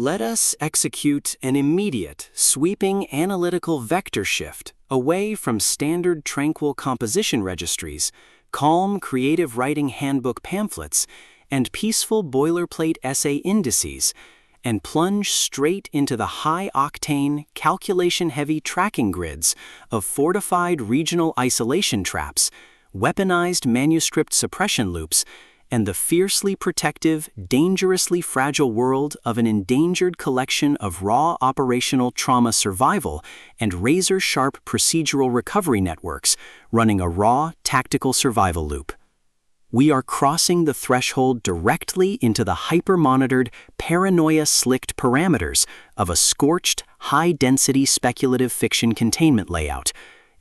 Let us execute an immediate, sweeping analytical vector shift away from standard tranquil composition registries, calm creative writing handbook pamphlets, and peaceful boilerplate essay indices, and plunge straight into the high-octane, calculation-heavy tracking grids of fortified regional isolation traps, weaponized manuscript suppression loops, and the fiercely protective, dangerously fragile world of an endangered collection of raw operational trauma survival and razor-sharp procedural recovery networks running a raw, tactical survival loop. We are crossing the threshold directly into the hyper-monitored, paranoia-slicked parameters of a scorched, high-density speculative fiction containment layout,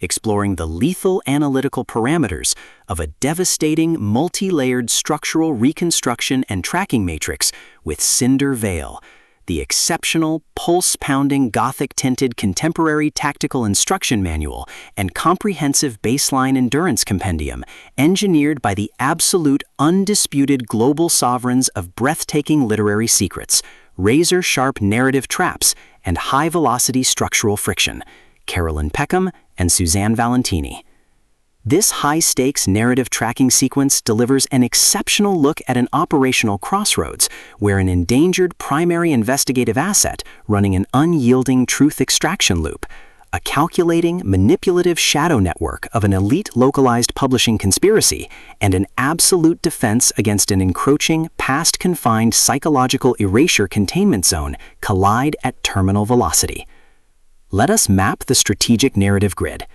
exploring the lethal analytical parameters of a devastating, multi-layered structural reconstruction and tracking matrix with Cinder Vale, the exceptional, pulse-pounding, Gothic-tinted contemporary tactical instruction manual and comprehensive baseline endurance compendium engineered by the absolute, undisputed global sovereigns of breathtaking literary secrets, razor-sharp narrative traps, and high-velocity structural friction, Carolyn Peckham and Susanne Valenti. This high-stakes narrative tracking sequence delivers an exceptional look at an operational crossroads where an endangered primary investigative asset running an unyielding truth extraction loop, a calculating, manipulative shadow network of an elite localized publishing conspiracy, and an absolute defense against an encroaching, past-confined psychological erasure containment zone collide at terminal velocity. Let us map the strategic narrative grid.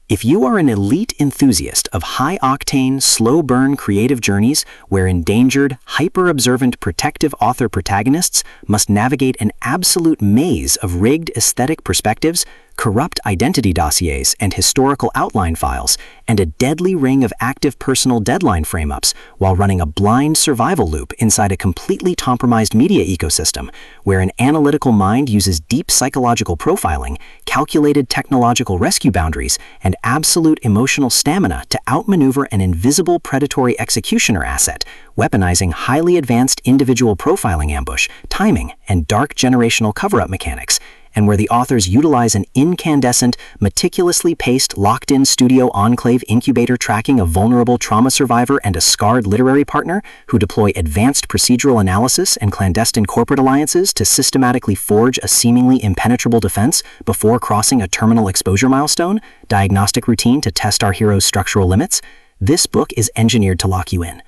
If you are an elite enthusiast of high-octane, slow-burn creative journeys where endangered, hyper-observant protective author protagonists must navigate an absolute maze of rigged aesthetic perspectives, corrupt identity dossiers and historical outline files, and a deadly ring of active personal deadline frame-ups while running a blind survival loop inside a completely compromised media ecosystem where an analytical mind uses deep psychological profiling, calculated technological rescue boundaries, and absolute emotional stamina to outmaneuver an invisible predatory executioner asset, weaponizing highly advanced individual profiling ambush, timing, and dark generational cover-up mechanics, and where the authors utilize an incandescent, meticulously paced, locked-in studio enclave incubator tracking a vulnerable trauma survivor and a scarred literary partner who deploy advanced procedural analysis and clandestine corporate alliances to systematically forge a seemingly impenetrable defense before crossing a terminal exposure milestone, diagnostic routine to test our hero's structural limits. This book is engineered to lock you in.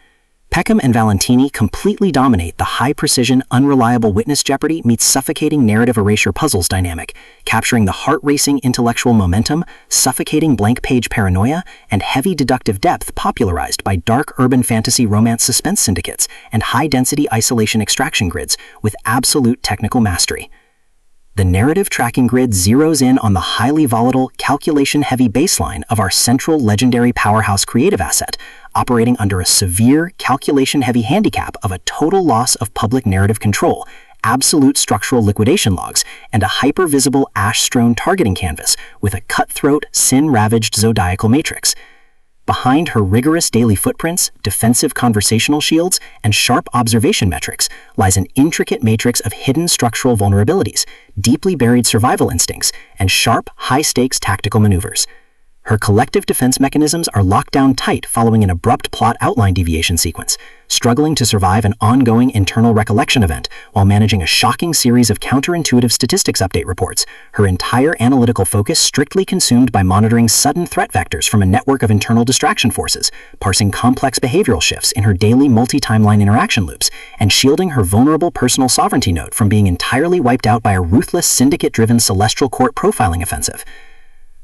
Peckham and Valenti completely dominate the high-precision, unreliable witness jeopardy meets suffocating narrative erasure puzzles dynamic, capturing the heart-racing intellectual momentum, suffocating blank-page paranoia, and heavy deductive depth popularized by dark urban fantasy romance suspense syndicates and high-density isolation extraction grids with absolute technical mastery. The narrative tracking grid zeroes in on the highly volatile, calculation-heavy baseline of our central legendary powerhouse creative asset, operating under a severe, calculation-heavy handicap of a total loss of public narrative control, absolute structural liquidation logs, and a hyper-visible ash-strewn targeting canvas with a cutthroat, sin-ravaged zodiacal matrix. Behind her rigorous daily footprints, defensive conversational shields, and sharp observation metrics lies an intricate matrix of hidden structural vulnerabilities, deeply buried survival instincts, and sharp, high-stakes tactical maneuvers. Her collective defense mechanisms are locked down tight following an abrupt plot outline deviation sequence, struggling to survive an ongoing internal recollection event while managing a shocking series of counterintuitive statistics update reports, her entire analytical focus strictly consumed by monitoring sudden threat vectors from a network of internal distraction forces, parsing complex behavioral shifts in her daily multi-timeline interaction loops, and shielding her vulnerable personal sovereignty node from being entirely wiped out by a ruthless syndicate-driven celestial court profiling offensive.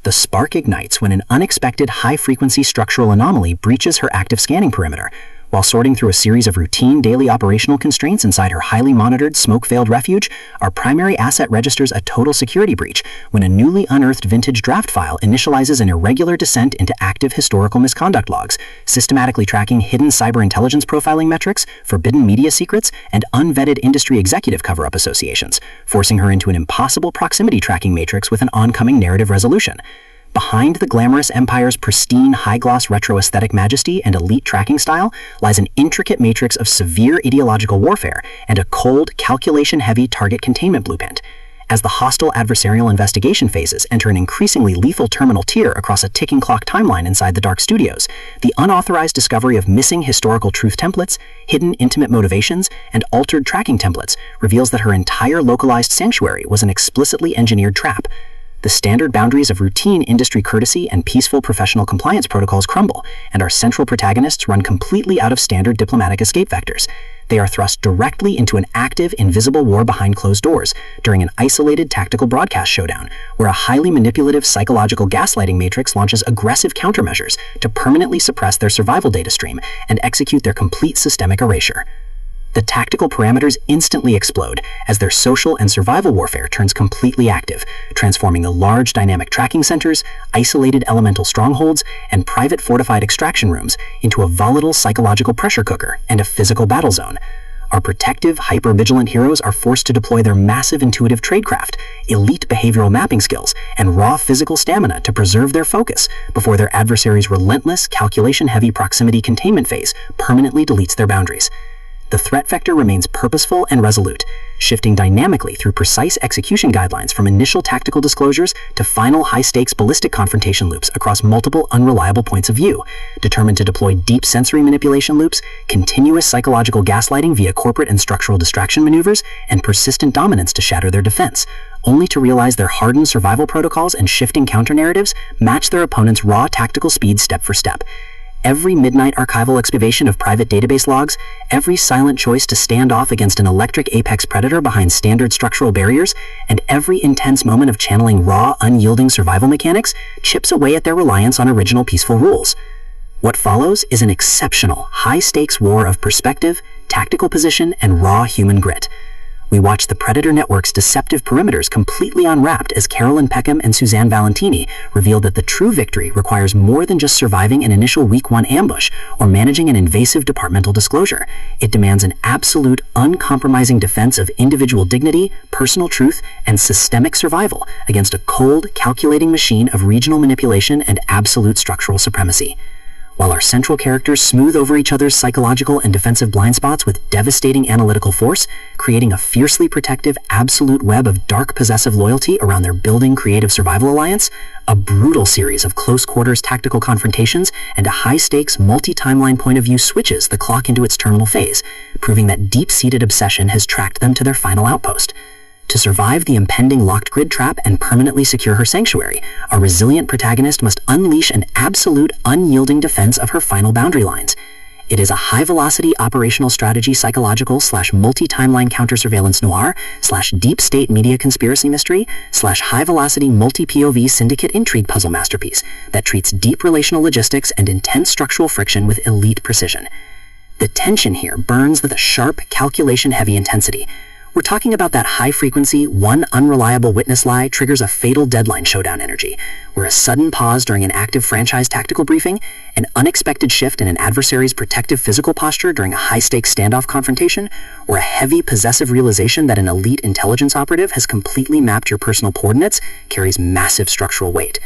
The spark ignites when an unexpected high-frequency structural anomaly breaches her active scanning perimeter. While sorting through a series of routine daily operational constraints inside her highly monitored, smoke-veiled refuge, our primary asset registers a total security breach when a newly unearthed vintage draft file initializes an irregular descent into active historical misconduct logs, systematically tracking hidden cyber intelligence profiling metrics, forbidden media secrets, and unvetted industry executive cover-up associations, forcing her into an impossible proximity tracking matrix with an oncoming narrative resolution. Behind the glamorous empire's pristine, high-gloss retro-aesthetic majesty and elite tracking style lies an intricate matrix of severe ideological warfare and a cold, calculation-heavy target containment blueprint. As the hostile adversarial investigation phases enter an increasingly lethal terminal tier across a ticking clock timeline inside the dark studios, the unauthorized discovery of missing historical truth templates, hidden intimate motivations, and altered tracking templates reveals that her entire localized sanctuary was an explicitly engineered trap. The standard boundaries of routine industry courtesy and peaceful professional compliance protocols crumble, and our central protagonists run completely out of standard diplomatic escape vectors. They are thrust directly into an active, invisible war behind closed doors during an isolated tactical broadcast showdown, where a highly manipulative psychological gaslighting matrix launches aggressive countermeasures to permanently suppress their survival data stream and execute their complete systemic erasure. The tactical parameters instantly explode as their social and survival warfare turns completely active, transforming the large dynamic tracking centers, isolated elemental strongholds, and private fortified extraction rooms into a volatile psychological pressure cooker and a physical battle zone. Our protective, hyper-vigilant heroes are forced to deploy their massive intuitive tradecraft, elite behavioral mapping skills, and raw physical stamina to preserve their focus before their adversary's relentless, calculation-heavy proximity containment phase permanently deletes their boundaries. The threat vector remains purposeful and resolute, shifting dynamically through precise execution guidelines from initial tactical disclosures to final high-stakes ballistic confrontation loops across multiple unreliable points of view, determined to deploy deep sensory manipulation loops, continuous psychological gaslighting via corporate and structural distraction maneuvers, and persistent dominance to shatter their defense, only to realize their hardened survival protocols and shifting counter-narratives match their opponent's raw tactical speed step for step. Every midnight archival excavation of private database logs, every silent choice to stand off against an electric apex predator behind standard structural barriers, and every intense moment of channeling raw, unyielding survival mechanics chips away at their reliance on original peaceful rules. What follows is an exceptional, high-stakes war of perspective, tactical position, and raw human grit. We watch the Predator Network's deceptive perimeters completely unwrapped as Carolyn Peckham and Susanne Valenti reveal that the true victory requires more than just surviving an initial Week 1 ambush or managing an invasive departmental disclosure. It demands an absolute, uncompromising defense of individual dignity, personal truth, and systemic survival against a cold, calculating machine of regional manipulation and absolute structural supremacy. While our central characters smooth over each other's psychological and defensive blind spots with devastating analytical force, creating a fiercely protective, absolute web of dark possessive loyalty around their building creative survival alliance, a brutal series of close-quarters tactical confrontations and a high-stakes, multi-timeline point-of-view switches the clock into its terminal phase, proving that deep-seated obsession has tracked them to their final outpost. To survive the impending locked grid trap and permanently secure her sanctuary, a resilient protagonist must unleash an absolute, unyielding defense of her final boundary lines. It is a high-velocity operational strategy psychological / multi-timeline counter-surveillance noir / deep-state media conspiracy mystery / high-velocity multi-POV syndicate intrigue puzzle masterpiece that treats deep relational logistics and intense structural friction with elite precision. The tension here burns with a sharp, calculation-heavy intensity. We're talking about that high-frequency, one unreliable witness lie triggers a fatal deadline showdown energy, where a sudden pause during an active franchise tactical briefing, an unexpected shift in an adversary's protective physical posture during a high-stakes standoff confrontation, or a heavy, possessive realization that an elite intelligence operative has completely mapped your personal coordinates carries massive structural weight.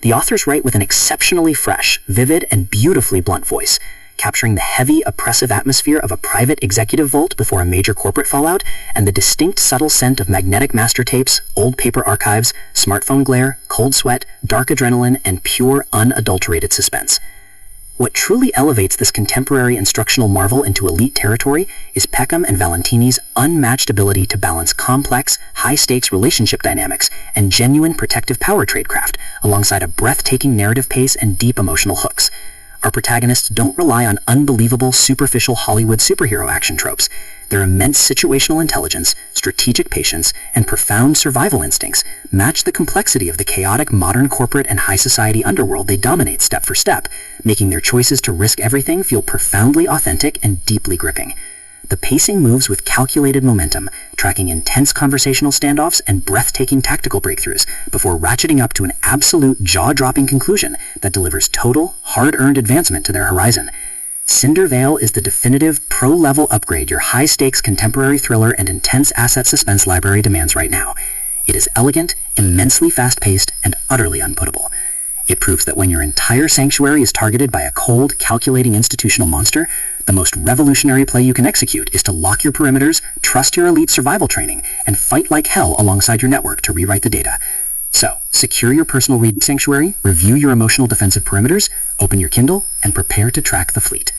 The authors write with an exceptionally fresh, vivid, and beautifully blunt voice, capturing the heavy, oppressive atmosphere of a private executive vault before a major corporate fallout, and the distinct, subtle scent of magnetic master tapes, old paper archives, smartphone glare, cold sweat, dark adrenaline, and pure, unadulterated suspense. What truly elevates this contemporary instructional marvel into elite territory is Peckham and Valenti's unmatched ability to balance complex, high-stakes relationship dynamics and genuine protective power tradecraft alongside a breathtaking narrative pace and deep emotional hooks. Our protagonists don't rely on unbelievable, superficial Hollywood superhero action tropes. Their immense situational intelligence, strategic patience, and profound survival instincts match the complexity of the chaotic modern corporate and high society underworld they dominate step for step, making their choices to risk everything feel profoundly authentic and deeply gripping. The pacing moves with calculated momentum, tracking intense conversational standoffs and breathtaking tactical breakthroughs before ratcheting up to an absolute jaw-dropping conclusion that delivers total, hard-earned advancement to their horizon. Cinder Vale is the definitive, pro-level upgrade your high-stakes contemporary thriller and intense asset suspense library demands right now. It is elegant, immensely fast-paced, and utterly unputtable. It proves that when your entire sanctuary is targeted by a cold, calculating institutional monster, the most revolutionary play you can execute is to lock your perimeters, trust your elite survival training, and fight like hell alongside your network to rewrite the data. So, secure your personal read sanctuary, review your emotional defensive perimeters, open your Kindle, and prepare to track the fleet.